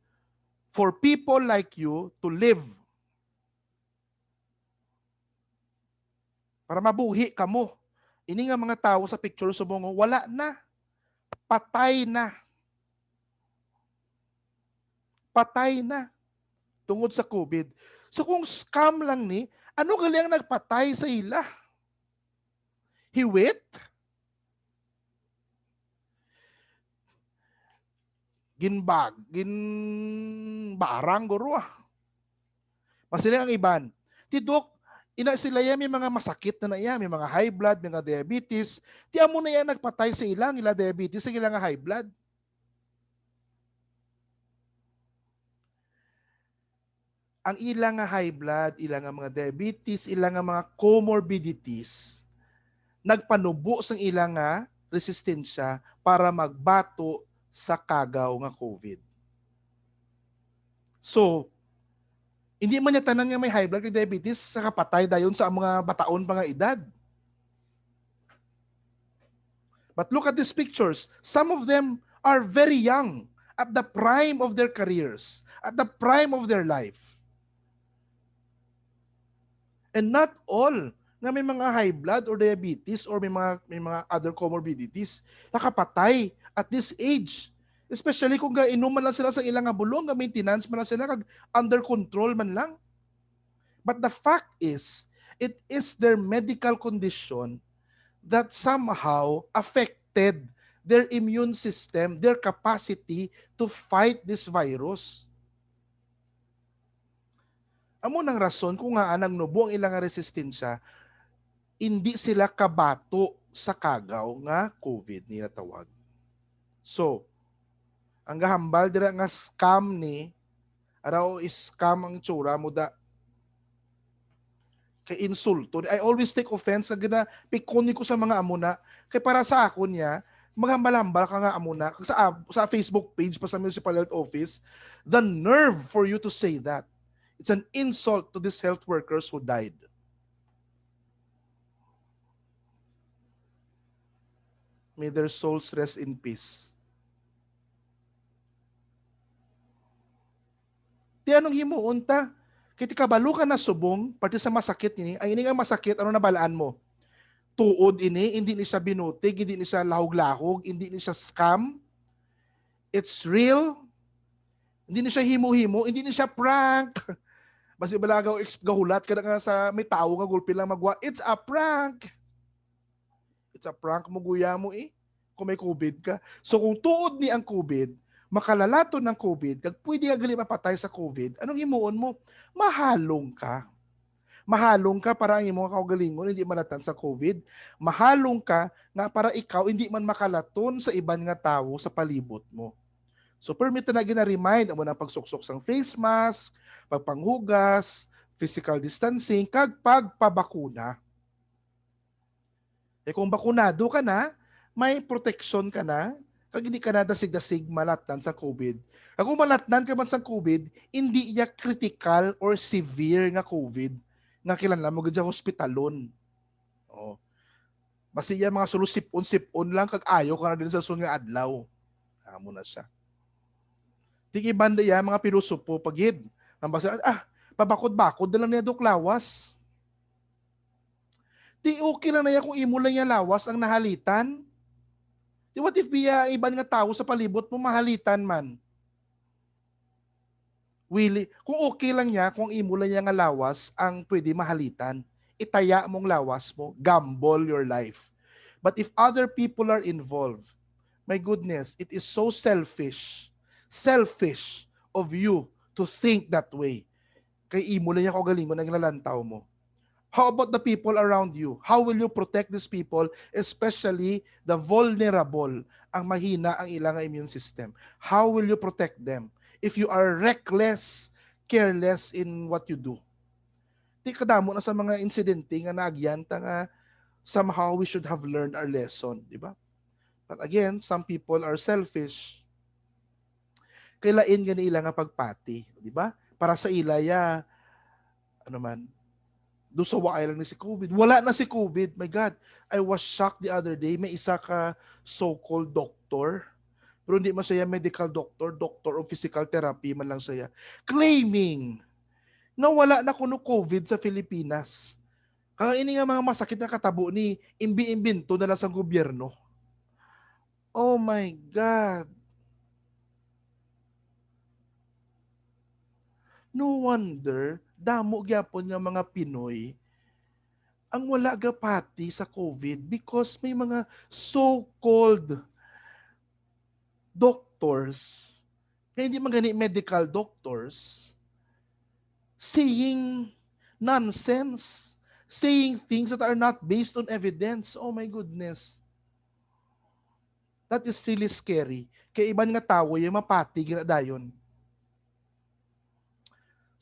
for people like you to live. Para mabuhi kamo. Ini nga mga tao sa picture subong wala na. Patay na. Patay na. Tungod sa COVID. So kung scam lang ni, ano gali ang nagpatay sa ila? Hiwit? Ginbarang guro Masilang ang iban. Tidok, ina sila yan may mga masakit na yan, may mga high blood, may mga diabetes. Di amo na yan nagpatay sa ilang, ila diabetes, sa ilang high blood. Ang ilang high blood, ilang mga diabetes, ilang mga comorbidities, nagpanubo sa ilang resistensya para magbato sa kagaw nga COVID. So, hindi man niya tanan nga may high blood, diabetes, sa kapatay dayon sa mga bataon pa nga edad. But look at these pictures. Some of them are very young, at the prime of their careers, at the prime of their life. And not all na may mga high blood or diabetes or may mga other comorbidities nakapatay at this age. Especially kung inuman lang sila sa ilang bulong, maintenance man lang sila, kag under control man lang. But the fact is, it is their medical condition that somehow affected their immune system, their capacity to fight this virus. Amo nang rason kung nga anang nubo ang ilang resistensya, hindi sila kabato sa kagaw nga COVID nila tawag. So, ang gahambal dira nga scam ni araw is scam ang tsura mo da kay insulto. I always take offense kag gina pikon ko sa mga amuna kay para sa ako niya maghambal-hambal ka nga amuna sa Facebook page pa sa Municipal Health Office, the nerve for you to say that. It's an insult to these health workers who died. May their souls rest in peace. Di anong himuon ta? Kiti kabalo ka na subong, pati sa masakit ini, ang ini nga masakit, ano nabalaan mo? Tuod ini, hindi ni siya binutig, hindi ni siya lahog-lahog, hindi ni siya scam. It's real. Hindi ni siya himo-himo, hindi ni siya prank. Basi balagaw gahulat ka na sa may tao nga gulpi lang magwa. It's a prank. It's a prank mo guya mo kung may COVID ka. So kung tuod ni ang COVID, makalalato ng COVID, kag pwede ka gali mapatay sa COVID, anong himuon mo? Mahalong ka. Mahalong ka para ang imong kaugalingon hindi malatan sa COVID. Mahalong ka nga para ikaw hindi man makalaton sa iban nga tawo sa palibot mo. So permit na gina-remind amo na pagsuksok sang face mask, pagpanghugas, physical distancing, kag pagpabakuna. Kung bakunado ka na, may protection ka na, kag hindi ka na dasig-dasig malatnan sa COVID. Kung malatnan ka man sa COVID, hindi iya critical or severe nga COVID nga kinahanglan mo gid sa hospitalon. Oh. Basta iya mga sulo sipon-sipon lang kag ayo ka na din sa sunod nga adlaw. Amo na siya. Tigi banda ya mga pilosopo pagid. Basta pabakod-bakod na lang niya dok lawas. Di okay lang na yan kung imo lang niya lawas ang nahalitan. Di what if biya iban nga tao sa palibot mo mahalitan man? Kung okay lang niya, kung imo lang niya nga lawas ang pwede mahalitan, itaya mong lawas mo, gamble your life. But if other people are involved, my goodness, it is so selfish of you to think that way. Kay imo lang niya kaugalingon ang lalantaw mo. How about the people around you? How will you protect these people, especially the vulnerable, ang mahina ang ilang immune system? How will you protect them if you are reckless, careless in what you do? Di kadamo na sa mga insidente nga naagyanta nga somehow we should have learned our lesson, di ba? But again, some people are selfish. Kailain nga nila nga pagpati, di ba? Para sa ilaya, ano man, doon sa waay lang ni si COVID. Wala na si COVID. My God, I was shocked the other day. May isa ka so-called doctor. Pero hindi man siya medical doctor of physical therapy man lang siya. Claiming na wala na kuno COVID sa Pilipinas. Kaya ini nga mga masakit na katabo ni imbi-imbinto na lang sa gobyerno. Oh my God. No wonder, damo gyapon nga mga Pinoy ang wala gapati sa COVID because may mga so-called doctors, na hindi man gani medical doctors, saying nonsense, saying things that are not based on evidence. Oh my goodness. That is really scary. Kaya iban nga tawo yung mapati ginadayon.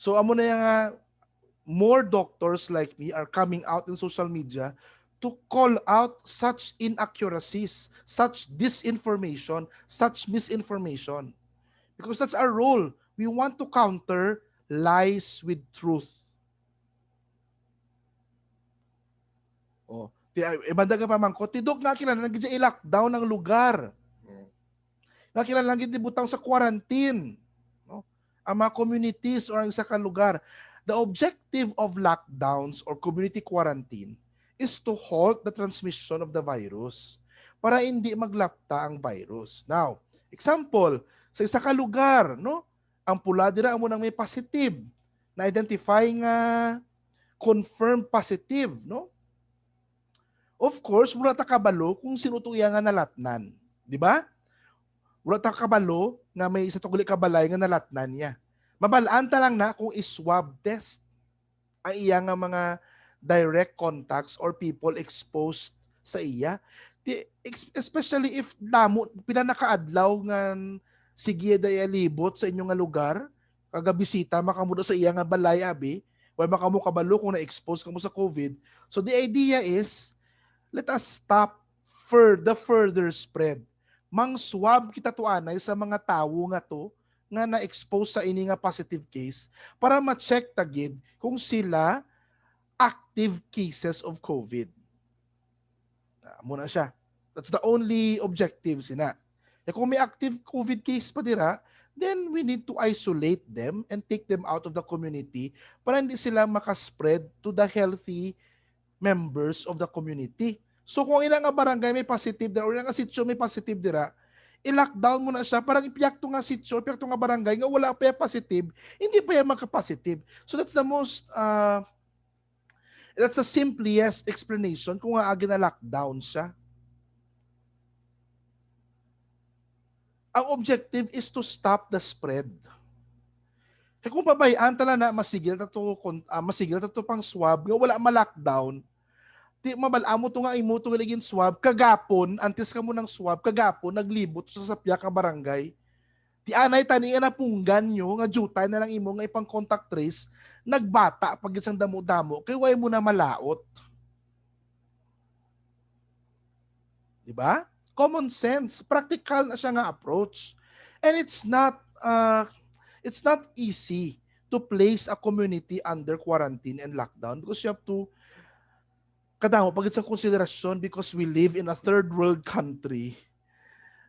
So amo na yung more doctors like me are coming out in social media to call out such inaccuracies, such disinformation, such misinformation. Because that's our role. We want to counter lies with truth. Oh, ibanda ka pa man ko, tidok nga kilala nang i-lockdown ang lugar. Nga kilala lang gid butang sa quarantine. No? Ang mga communities or ang isa ka lugar. The objective of lockdowns or community quarantine is to halt the transmission of the virus para hindi maglapta ang virus. Now, example, sa isa ka lugar, no? Ang pula dira amo nang may positive na identify nga confirmed positive, no? Of course, wala ta kabalo kung sino tuya nga nalatnan, di ba? Wala ta kabalo nga may isa tuguli kabalay nga nalatnan niya. Mabalaan ta lang na kung is-swab test ang iya nga mga direct contacts or people exposed sa iya. Especially if pinanakaadlaw nga sige daya libot sa inyong nga lugar, kagabisita makamudo sa iya nga balay abi, why makamu kabalo kung na-expose kamo sa COVID. So the idea is, let us stop the further spread. Mang swab kita tuanay sa mga tawo nga to, nga na-expose sa ini nga positive case para ma-check tagid kung sila active cases of COVID. Muna siya. That's the only objective sina. Kung may active COVID case pa dira, then we need to isolate them and take them out of the community para hindi sila makaspread to the healthy members of the community. So kung ilang nga barangay may positive dira or ilang nga sitio may positive dira, i-lockdown mo na siya, parang ipiyak to nga sitio, ipiyak to nga barangay, nga wala pa yung positive, hindi pa yung magka-positive. So that's the most, that's the simplest explanation kung nga na-lockdown siya. Ang objective is to stop the spread. Kaya kung pabayaan tala na masigil ta to pang swab nga wala ma-lockdown, ti mabalamo to nga imo to ligin swab kagapon antes ka mo ng swab kagapon naglibot sa sapya ka barangay. Ti anay tani nga napunggan nyo nga jutay na lang imo nga ipang contact trace nagbata pag isang damo-damo kay way mo na malaot. Di ba? Common sense, practical na siya nga approach. And it's not easy to place a community under quarantine and lockdown because you have to kadamo pag sa konsiderasyon because we live in a third world country.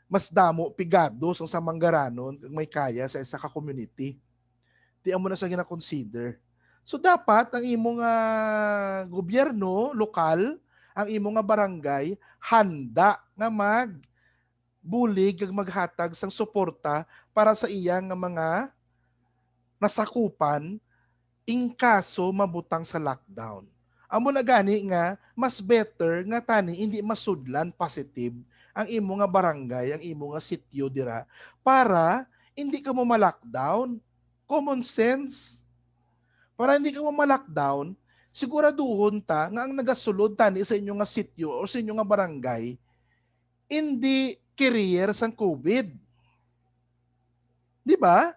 Mas damo pigado sa manggaranon kung may kaya sa isa ka community. Di mo na siya gina-consider. So dapat ang imong gobyerno lokal, ang imong barangay handa nga bulig kag maghatag sang suporta para sa iyang nga mga nasakupan in kaso mabutang sa lockdown. Amo na gani nga mas better nga tani hindi masudlan positive ang imo nga barangay, ang imo nga sitio dira para hindi ka mo ma-lockdown. Common sense. Para hindi ka mo ma-lockdown, siguraduhon ta nga ang nagasulod tani sa inyo nga sitio o sa inyo nga barangay hindi carrier sang COVID. Di ba?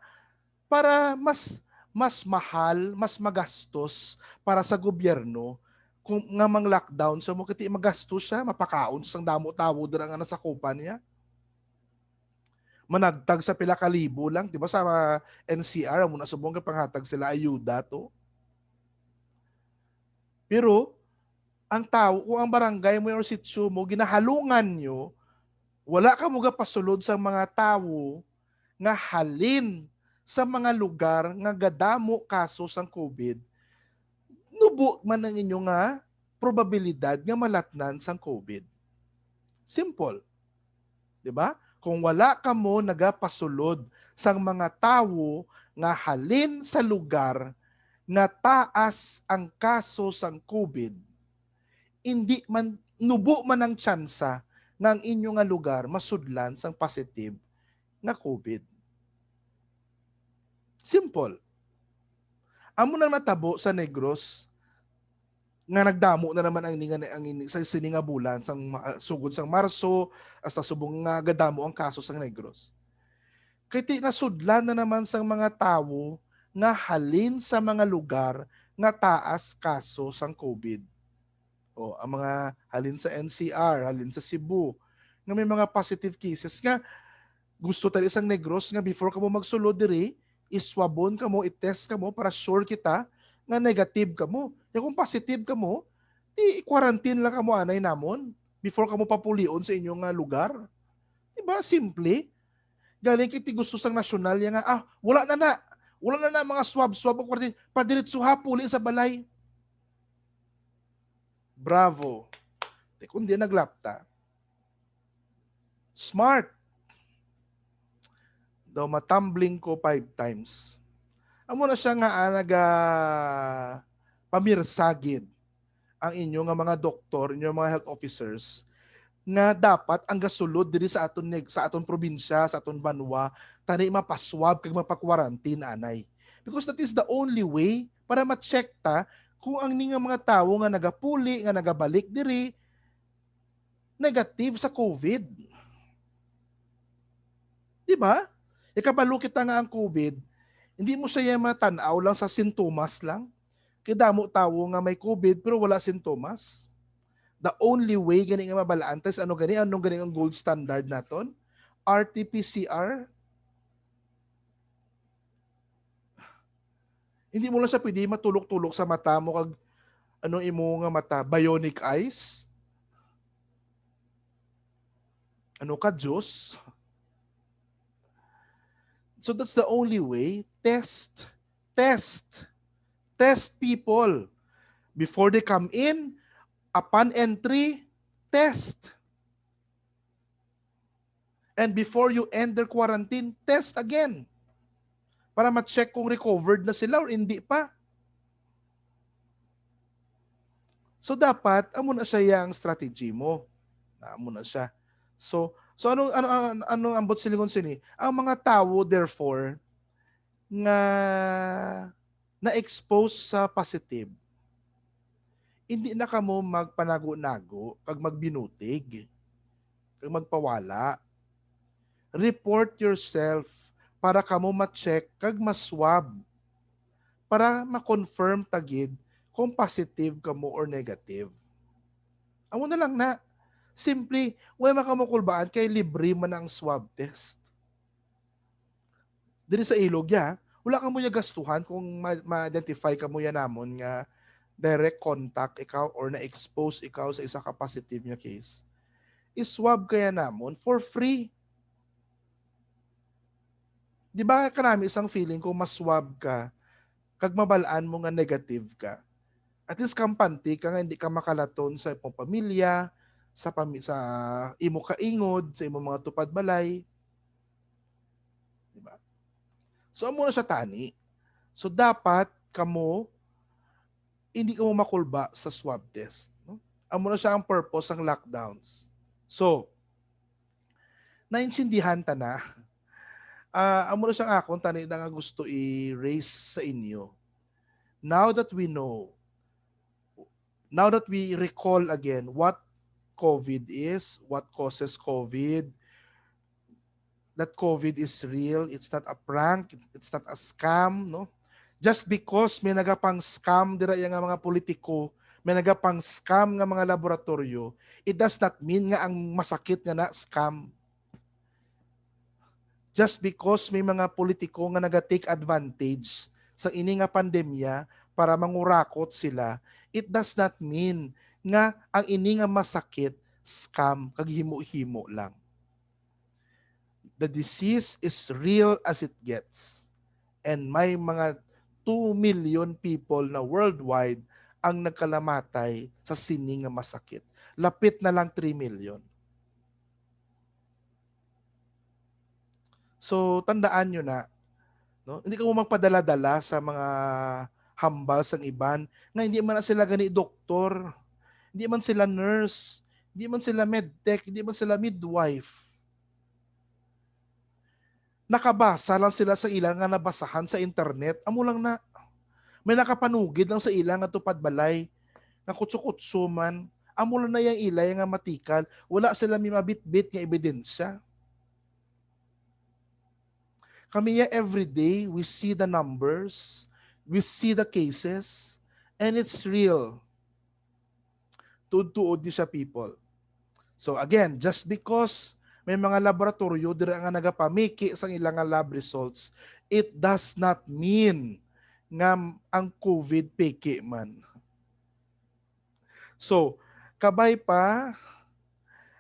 Para mas mahal, mas magastos para sa gobyerno kung nga mang lockdown so mo kiti magastos siya, mapakaon sang damo-tawo dira nga nasakupan niya. Managtag sa pila ka libo lang, di ba sa NCR mo na subong ka panghatag sila ayuda to. Pero ang tao, kung ang barangay mo or sitio mo ginahalungan nyo, wala ka mo pasulod sa mga tao nga halin sa mga lugar nga gadamo kaso sang COVID, nubo man ang inyo nga probabilidad nga malatnan sang COVID. Simple. Di ba? Kung wala ka mo nagapasulod sang mga tao nga halin sa lugar nga taas ang kaso sang COVID, hindi man nubo man ang tsansa nga ang inyo nga lugar masudlan sang positive nga COVID. Simple. Amo nang natabo sa Negros nga nagdamo na naman ang sa sininga bulan sang sugod sang Marso hasta subong nga gadamo ang kaso sang Negros. Kay ti nasudlan na naman sang mga tawo nga halin sa mga lugar nga taas kaso sang COVID. O ang mga halin sa NCR, halin sa Cebu, nga may mga positive cases nga gusto tayo isang Negros nga before ka mo magsulod diri, iswabon ka mo, itest ka mo para sure kita nga negative ka mo. E kung positive ka mo, i-quarantine lang ka mo anay namon before ka mo papulion sa inyong lugar. Diba? Simple. Galing kiti gusto sang nasyonal nga, wala na mga swab-swab o quarantine. Padiritso ha, puli sa balay. Bravo. Kung di naglapta. Smart. Daw matumbling ko 5 times. Amo na siya nga pamirsagid ang inyo nga mga doktor, inyo mga health officers nga dapat ang gasulod diri sa aton probinsya, sa aton banwa, tani mapaswab kag mapakwarantin anay. Because that is the only way para ma-check ta kung ang nga mga tawo nga nagapuli, nga nagabalik diri negative sa COVID. Di ba? Ikabalo kita nga ang COVID, hindi mo siya matanaw lang sa sintomas lang. Kaya damo tawo nga may COVID pero wala sintomas. The only way gani nga mabalaan tas anong gani ang gold standard naton? RT-PCR. Hindi mo lang siya pwede matulok-tulok sa mata mo kag anong imo nga mata, bionic eyes. Ano ka, Diyos? So that's the only way. Test people. Before they come in, upon entry, test. And before you end their quarantine, test again. Para ma-check kung recovered na sila or hindi pa. So dapat, amo na siya yung strategy mo. Amo na siya. So anong ambot silingon sini? Ang mga tao, therefore, nga na-expose sa positive, hindi na kamo magpanago-nago kag magbinutig, kag magpawala. Report yourself para kamo ma-check kag maswab para ma-confirm tagid kung positive kamo or negative. Amo na lang na. Simple, way makamukulbaan kay libre man ang swab test. Diri sa ilog ya, wala ka mo ya gastuhan kung ma-identify ka mo ya namon nga direct contact ikaw or na-expose ikaw sa isa ka positive nga case. I-swab kaya namon for free. Di ba kanami isang feeling kung maswab ka, kag mabalaan mo nga negative ka. At least kampante ka nga hindi ka makalaton sa ipong pamilya, sa imo kaingod, sa imo mga tupad balay, di ba? So amo na siya tani. So dapat kamo hindi ka mo makulba sa swab test, no? Amo na siya ang purpose ng lockdowns. So, naintindihan ta na. Amo na siyang akong tani na nga gusto i-raise sa inyo. Now that we know, now that we recall again what COVID is, what causes COVID, that COVID is real, it's not a prank, it's not a scam, no? Just because may nagapang scam dira yang mga politiko, may nagapang scam nga mga laboratorio, it does not mean nga ang masakit nga na scam. Just because may mga politiko nga naga-take advantage sa ini nga pandemya para mangurakot sila, it does not mean nga ang ini nga masakit scam kag himo-himo lang. The disease is real as it gets. And may mga 2 million people na worldwide ang nagkalamatay sa sining nga masakit. Lapit na lang 3 million. So, tandaan nyo na, no? Hindi ka mo magpadala-dala sa mga hambal sang iban nga hindi man na sila gani doktor, hindi man sila nurse, hindi man sila medtech, hindi man sila midwife. Nakabasa lang sila sa ilang nga nabasahan sa internet, amo lang na. May nakapanugid lang sa ilang nga tupad balay, nga kutso-kutso man, amo lang na yung ilay nga matikal, wala sila may mabitbit nga ebidensya. Kami ya everyday, we see the numbers, we see the cases, and it's real. Tuod-tuod di siya people. So again, just because may mga laboratorio dira nga nagapamiki sa ilang lab results, it does not mean nga ang COVID peke man. So, kabay pa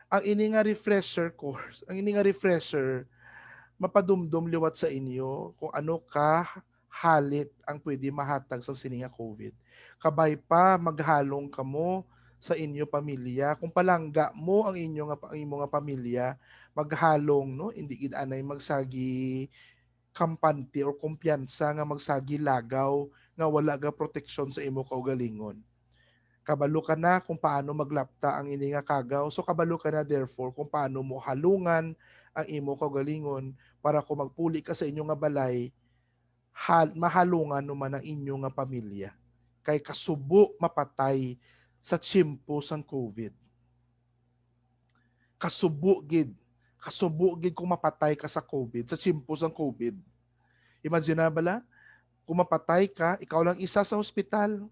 ang ini nga refresher course, ang ini nga refresher mapadumdum liwat sa inyo kung ano ka halit ang pwede mahatag sa sininga COVID. Kabay pa maghalong kamo sa inyo pamilya kung palangga mo ang imo nga pamilya maghalong no hindi gid anay magsagi kampante or kumpiyansa nga magsagi lagaw nga wala ga proteksyon sa imo kaugalingon. Kabalo ka na kung paano maglapta ang ini nga kagaw. So kabalo ka na therefore kung paano mo halungan ang imo kaugalingon para kung magpuli ka sa inyo nga balay, mahalungan naman ang inyo nga pamilya. Kay kasubo mapatay sa tsimpo sang COVID. Kasubo gid. Kasubo gid kung mapatay ka sa COVID, sa tsimpo sang COVID. Imagine na bala, kung mapatay ka, ikaw lang isa sa ospital.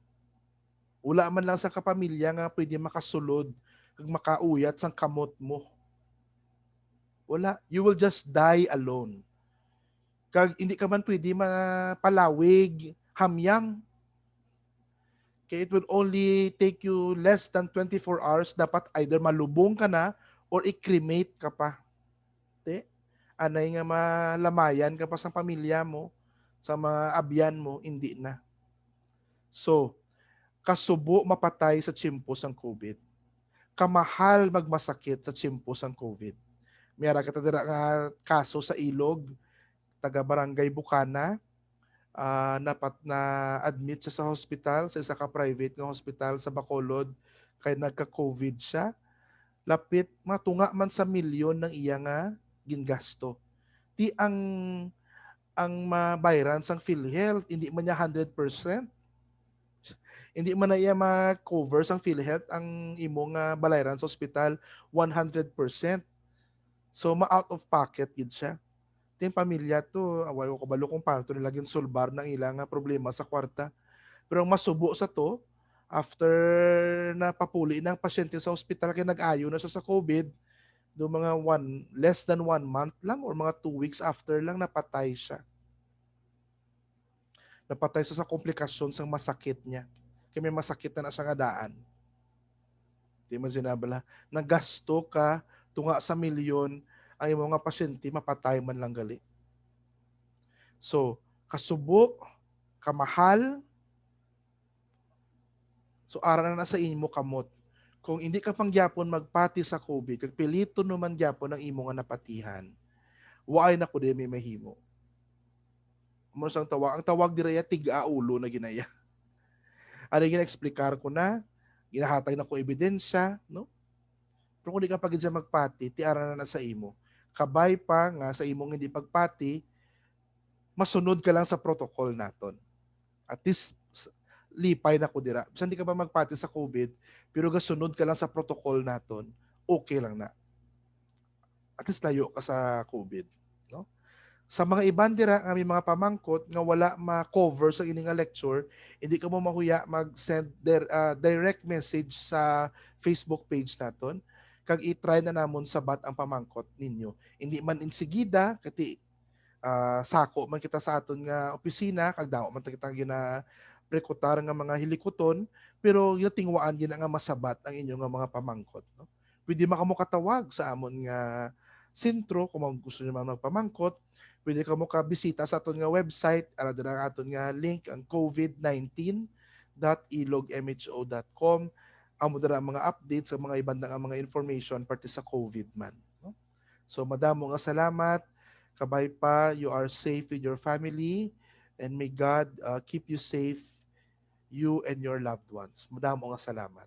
Wala man lang sa kapamilya nga pwede makasulod kag makauyat sang kamot mo. Wala. You will just die alone. Kag hindi ka man pwede mapalawig, hamyang. Kaya it will only take you less than 24 hours. Dapat either malubong ka na or i-cremate ka pa. Te? Anay nga malamayan ka pa sa pamilya mo, sa mga abyan mo, hindi na. So, kasubo mapatay sa tsimpo sang COVID. Kamahal magmasakit sa tsimpo sang COVID. Mayara kita dira nga kaso sa Ilog, taga Barangay Bukana, na admit siya sa hospital, sa isa ka private nga hospital sa Bacolod, kay nagka-COVID siya. Lapit matunga man sa milyon ng iya nga gingasto. Ti ang ang mabayaran sang PhilHealth, hindi man niya 100%. Hindi man na iya ma-cover sang PhilHealth ang imong balayran sa ospital 100%. So ma-out of pocket gid siya. Ting pamilya to, away ko kabalo kung paano to nilagyan sulbar ng ilang problema sa kwarta. Pero ang masubo sa to, after na papuli ng pasyente sa ospital kaya nag-ayo na siya sa COVID, do mga less than 1 month lang or mga 2 weeks after lang napatay siya. Napatay siya sa komplikasyon sang masakit niya. Kaya may masakit na siya nga daan. Di man sinabala, nagasto ka tunga sa milyon ang imong mga pasyente mapatay man lang gali. So, kasubo, kamahal, so ara na sa imo kamot. Kung hindi ka pang gyapon magpati sa COVID, kag pilito naman gyapon ang imo nga napatihan, waay na ko di may mahimo. Mo sang tawag, ang tawag direya tig-aulo na ginaya. Ano gina-explicar ko na, ginahatag na ko ebidensya, no? Pero kung di ka pagid sa magpati, ti ara na sa imo. Kabay pa nga sa imong hindi pagpati, masunod ka lang sa protocol naton. At least lipay na ko dira. Bisan di ka ba magpati sa COVID, pero gasunod ka lang sa protocol naton, okay lang na. At least layo ka sa COVID, no? Sa mga iban dira nga may mga pamangkot nga wala ma-cover sa ining lecture, hindi ka mo mahuya mag-send direct message sa Facebook page naton kag i-try na namon sabat ang pamangkot ninyo. Hindi man insigida kati sako man kita sa aton nga opisina kag damo man kita gina rekrutar nga mga hilikoton pero tingwaan gina nga masabat ang inyo nga mga pamangkot, no? Pwede makamo katawag sa amon nga sentro kung gusto niyo man magpamangkot. Pwede ka mo kabisita sa aton nga website, ara dira ang aton nga link ang covid19.ilogmho.com. Amo dira ang mga updates sa mga ibang nga mga information parte sa COVID man, no? So madamo nga salamat. Kabay pa, you are safe with your family and may God keep you safe, you and your loved ones. Madamo nga salamat.